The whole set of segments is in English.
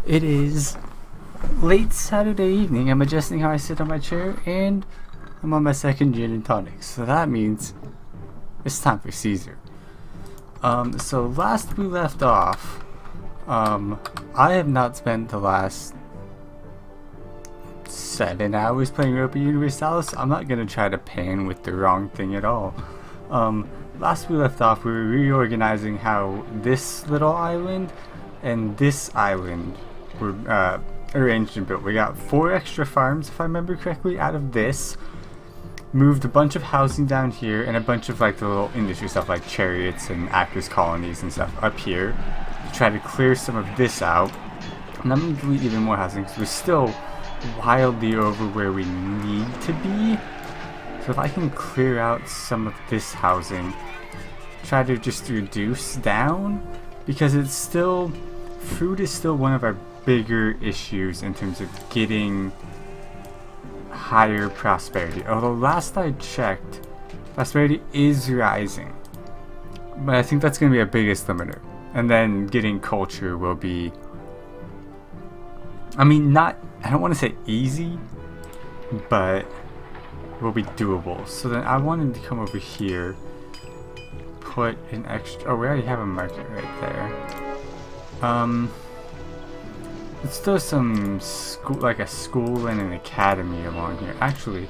It is late Saturday evening. I'm adjusting how I sit on my chair, and I'm on my second gin and tonic. So that means it's time for Caesar. So last we left off, I have not spent the last 7 hours playing Europa Universalis. I'm not gonna try to pan with the wrong thing at all. Last we left off, we were reorganizing how this little island and this island were arranged and built. We got 4 extra farms, if I remember correctly, out of this. Moved a bunch of housing down here and a bunch of like the little industry stuff like chariots and actors colonies and stuff up here to try to clear some of this out. And I'm going to delete even more housing because we're still wildly over where we need to be. So if I can clear out some of this housing, try to just reduce down, because it's still, food is still one of our bigger issues in terms of getting higher prosperity. Although last I checked, prosperity is rising, but I think that's going to be our biggest limiter. And then getting culture will be, I mean, I don't want to say easy, but will be doable. So then I wanted to come over here, put an extra, oh, we already have a market right there. Let's throw some school, like a school and an academy along here. Actually,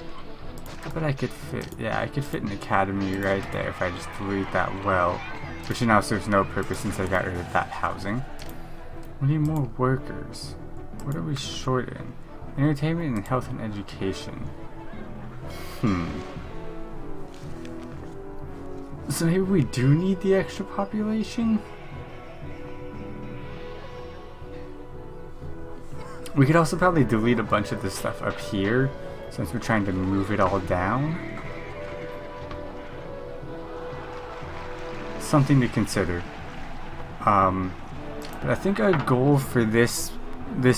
but I could fit, yeah, I could fit an academy right there if I just delete that well, which now serves no purpose since I got rid of that housing. We need more workers. What are we short in? Entertainment and health and education. So maybe we do need the extra population? We could also probably delete a bunch of this stuff up here, since we're trying to move it all down. Something to consider. But I think our goal for this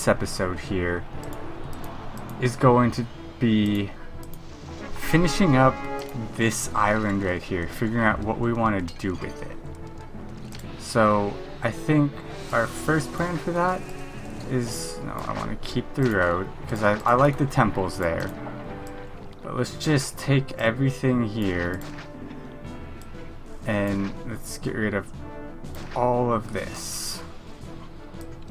episode here is going to be finishing up this island right here, figuring out what we want to do with it. So I think our first plan for that is, no, I want to keep the road because I like the temples there, but let's just take everything here and let's get rid of all of this.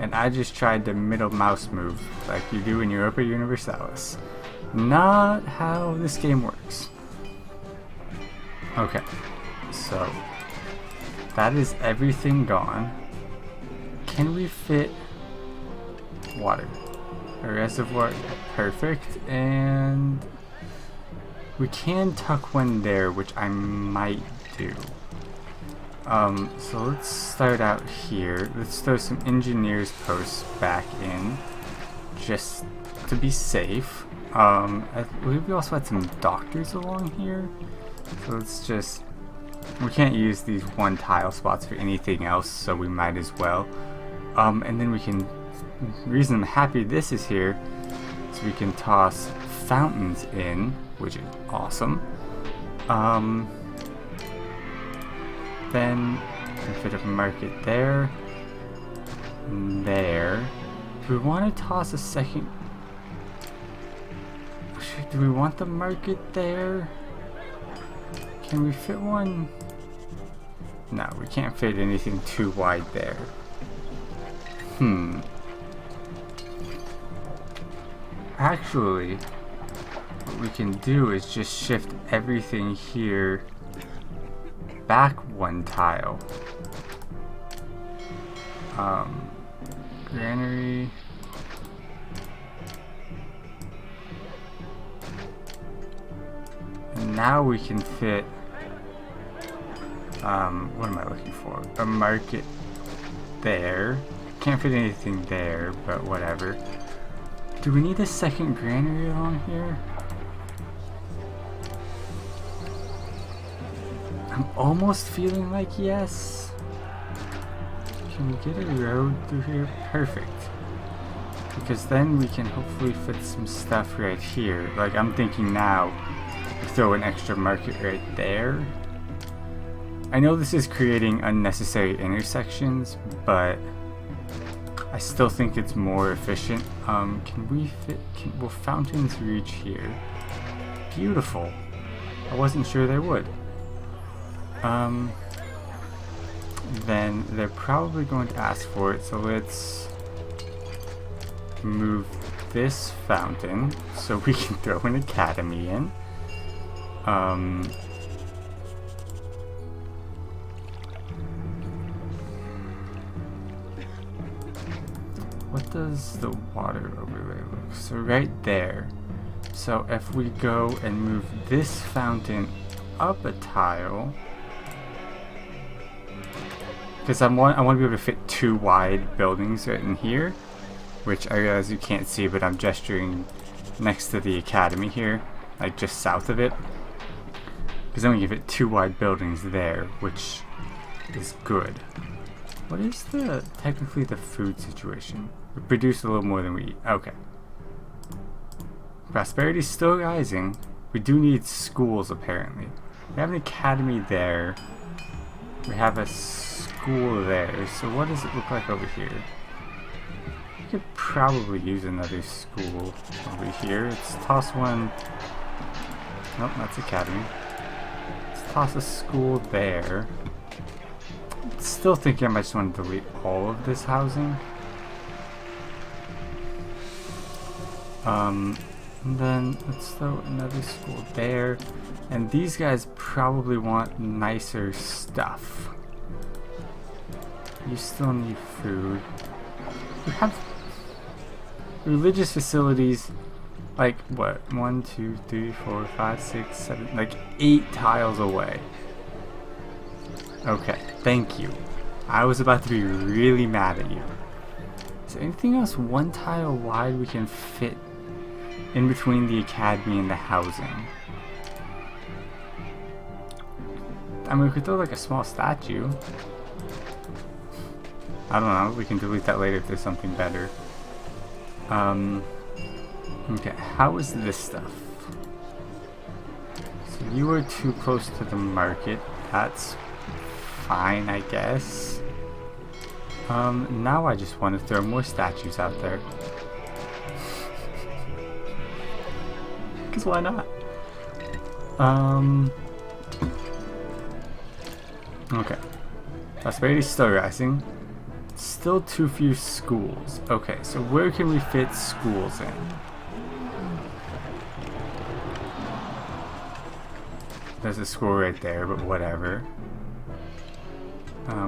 And I just tried the middle mouse move like you do in Europa Universalis. Not how this game works. Okay, so that is everything gone. Can we fit water? A reservoir, perfect. And we can tuck one there, which I might do. So let's start out here. Let's throw some engineers posts back in, just to be safe. I believe we also had some doctors along here. So let's just, we can't use these one tile spots for anything else, so we might as well. And then we can, the reason I'm happy this is here is we can toss fountains in, which is awesome. Then we can fit up a market there and there. Do we want to toss a second? Do we want the market there? Can we fit one? No, we can't fit anything too wide there. Actually, what we can do is just shift everything here back one tile. Granary. And now we can fit, what am I looking for? A market there. Can't fit anything there, but whatever. Do we need a second granary along here? I'm almost feeling like yes. Can we get a road through here? Perfect. Because then we can hopefully fit some stuff right here. Like I'm thinking now, throw an extra market right there. I know this is creating unnecessary intersections, but I still think it's more efficient. Can we fit, will fountains reach here? Beautiful. I wasn't sure they would. Then they're probably going to ask for it, so let's move this fountain so we can throw an academy in. What does the water overlay look? So right there. So if we go and move this fountain up a tile, because I want to be able to fit 2 wide buildings right in here, which I realize you can't see, but I'm gesturing next to the academy here, like just south of it, because then we can fit 2 wide buildings there, which is good. What is technically the food situation? We produce a little more than we eat. Okay. Prosperity's still rising. We do need schools, apparently. We have an academy there. We have a school there. So what does it look like over here? We could probably use another school over here. Let's toss one. Nope, that's academy. Let's toss a school there. Still thinking I might just want to delete all of this housing. And then let's throw another school there. And these guys probably want nicer stuff. You still need food. We have religious facilities, like what? 1, 2, 3, 4, 5, 6, 7, like 8 tiles away. Okay, thank you. I was about to be really mad at you. Is there anything else 1 tile wide we can fit in between the academy and the housing? I mean, we could throw like a small statue. I don't know, we can delete that later if there's something better. Okay, how is this stuff? So you are too close to the market. That's fine, I guess. Now I just want to throw more statues out there. Because why not? Okay. Prosperity's still rising. Still too few schools. Okay, so where can we fit schools in? There's a school right there, but whatever.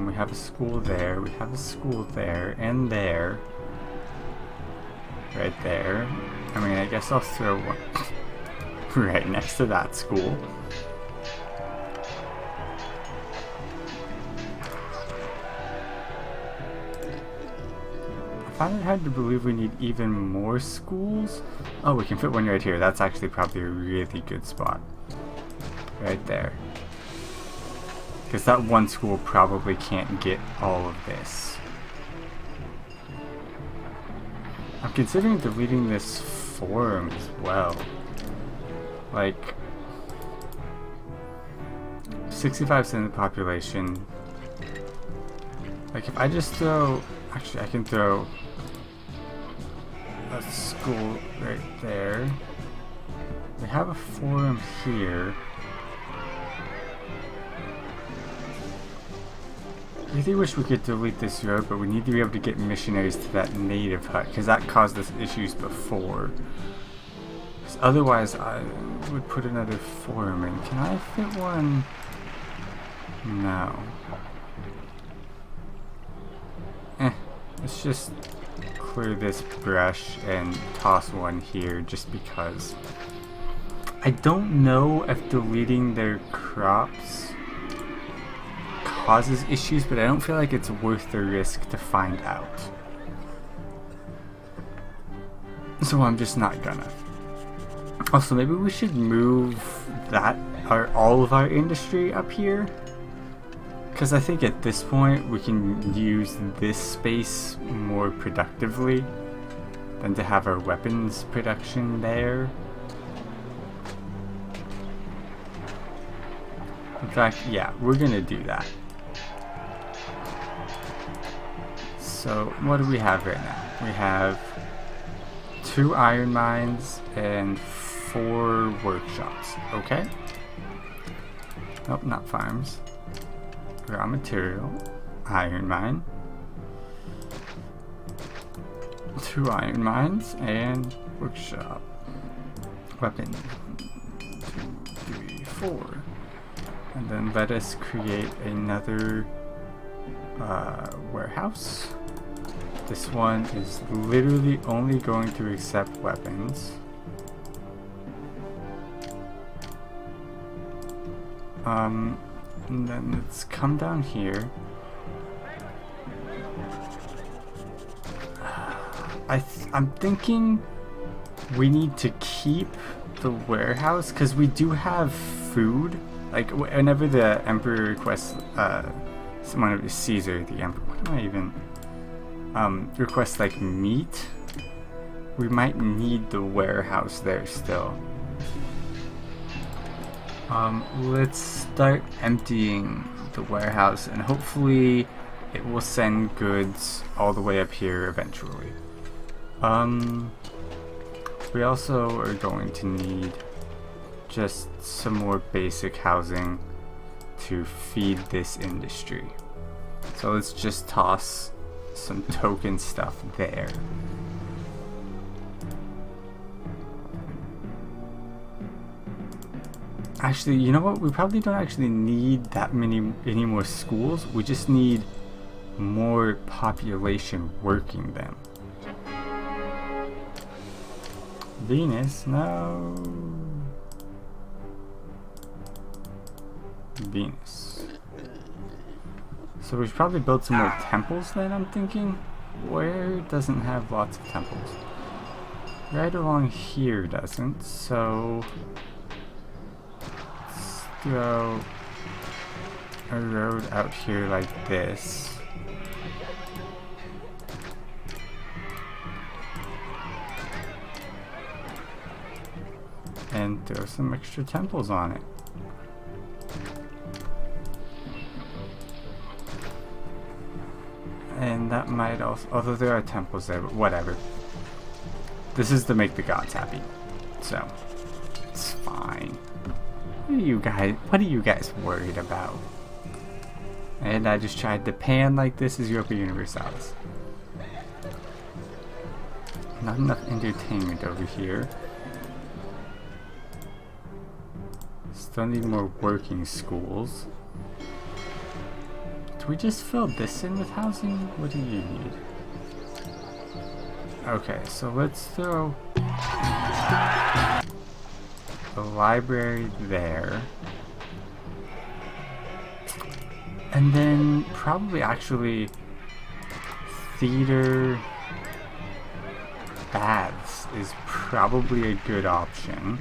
We have a school there, we have a school there, and there. Right there. I mean, I guess I'll throw one right next to that school. I find it hard to believe we need even more schools. Oh, we can fit one right here. That's actually probably a really good spot. Right there. Because that one school probably can't get all of this. I'm considering deleting this forum as well. Like, 65% of the population. Like, if I just throw... Actually, I can throw a school right there. We have a forum here. I really wish we could delete this road, but we need to be able to get missionaries to that native hut, because that caused us issues before. Because otherwise, I would put another forum in. Can I fit one? No. Let's just clear this brush and toss one here, just because. I don't know if deleting their crops causes issues, but I don't feel like it's worth the risk to find out. So I'm just not gonna. Also, maybe we should move all of our industry up here. Because I think at this point we can use this space more productively than to have our weapons production there. In fact, yeah, we're gonna do that. So what do we have right now? We have 2 iron mines and 4 workshops. Okay. Nope, not farms. Raw material, iron mine, 2 iron mines, and workshop. Weapon, 1, 2, 3, 4. And then let us create another warehouse. This one is literally only going to accept weapons. And then let's come down here. I'm thinking we need to keep the warehouse because we do have food. Like whenever the emperor requests, someone of Caesar, the emperor. What am I even? Requests like meat. We might need the warehouse there still. Let's start emptying the warehouse and hopefully it will send goods all the way up here eventually. We also are going to need just some more basic housing to feed this industry. So let's just toss some token stuff there. Actually, you know what? We probably don't actually need that any more schools. We just need more population working them. Venus, no. Venus. So we should probably build some more temples then, I'm thinking. Where doesn't have lots of temples? Right along here doesn't, so let's throw a road out here like this. And throw some extra temples on it. And that might also, although there are temples there, but whatever. This is to make the gods happy, so it's fine. What are you guys worried about? And I just tried to pan like this is Europa Universalis. Not enough entertainment over here. Still need more working schools. Do we just fill this in with housing? What do you need? Okay, so let's throw the library there. And then probably actually theater baths is probably a good option.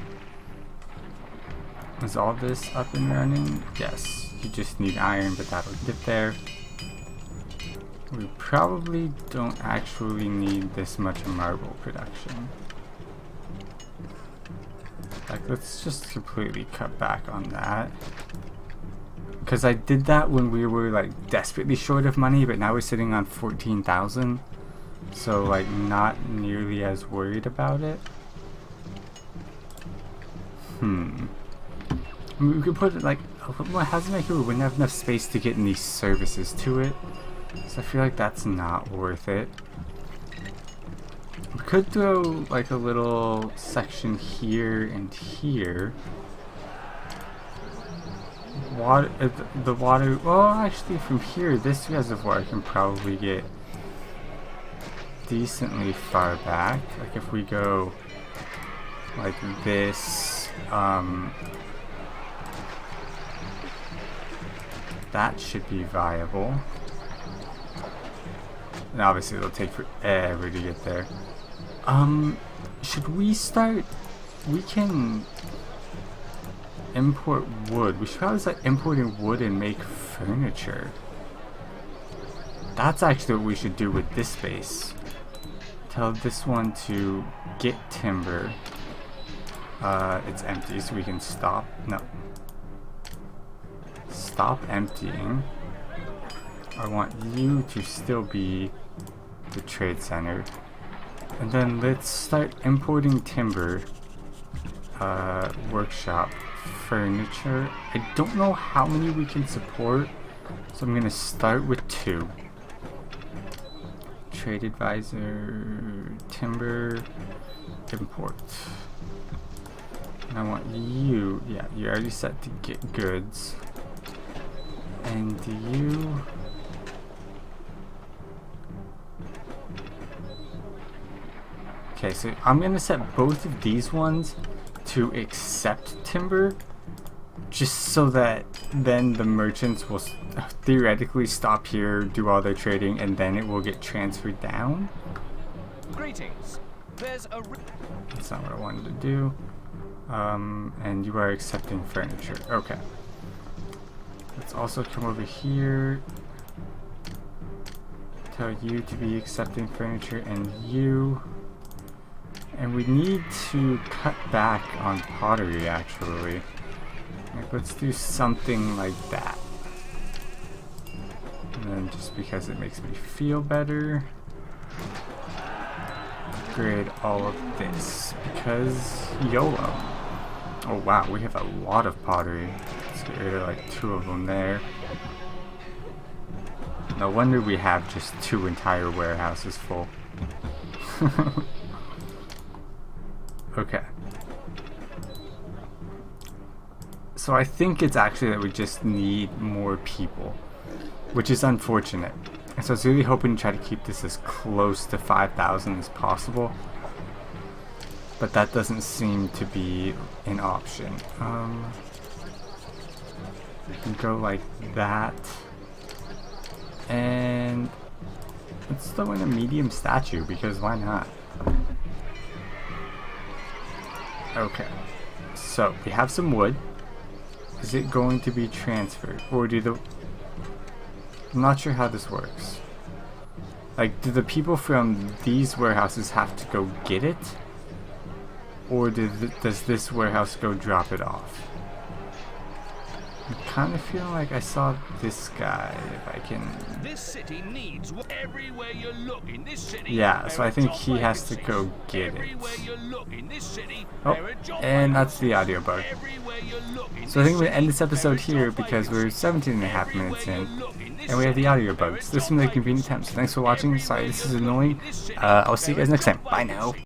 Is all this up and running? Yes. You just need iron, but that'll get there. We probably don't actually need this much marble production. Like, let's just completely cut back on that. Because I did that when we were like desperately short of money, but now we're sitting on 14,000. So like not nearly as worried about it. I mean, we could put it like a little more housing right here. We wouldn't have enough space to get any services to it. So I feel like that's not worth it. We could throw like a little section here and here. Water, the water, well actually from here, this reservoir can probably get decently far back. Like if we go like this, that should be viable. And obviously it'll take forever to get there. Should we start, we can import wood. We should probably start importing wood and make furniture. That's actually what we should do with this space. Tell this one to get timber. It's empty, so we can stop. No. Stop emptying. I want you to still be the trade center. And then let's start importing timber, workshop, furniture. I don't know how many we can support, so I'm gonna start with 2. Trade advisor, timber, import. And I want you, yeah, you're already set to get goods. And you, okay, so I'm gonna set both of these ones to accept timber, just so that then the merchants will theoretically stop here, do all their trading, and then it will get transferred down. Greetings. There's a That's not what I wanted to do. And you are accepting furniture. Okay. Let's also come over here. Tell you to be accepting furniture, and you. And we need to cut back on pottery, actually. Like, let's do something like that. And then just because it makes me feel better, upgrade all of this because YOLO. Oh wow, we have a lot of pottery. Let's get rid of like 2 of them there. No wonder we have just 2 entire warehouses full. Okay. So I think it's actually that we just need more people, which is unfortunate. So I was really hoping to try to keep this as close to 5,000 as possible, but that doesn't seem to be an option. We can go like that, and let's throw in a medium statue because why not? Okay, so we have some wood. Is it going to be transferred, or do the... I'm not sure how this works. Like, do the people from these warehouses have to go get it? Or does this warehouse go drop it off? I'm kind of feeling like I saw this guy, if I can... This city needs everywhere you look in this city. Yeah, so I think he has to go get it. Everywhere you look in this city. Oh, and that's the audio bug. So I think I'm going to end this episode here because we're 17.5 minutes in, and we have the audio bugs. This seems like a convenient time, so thanks for watching. Sorry, this is annoying. I'll see you guys next time. Bye now.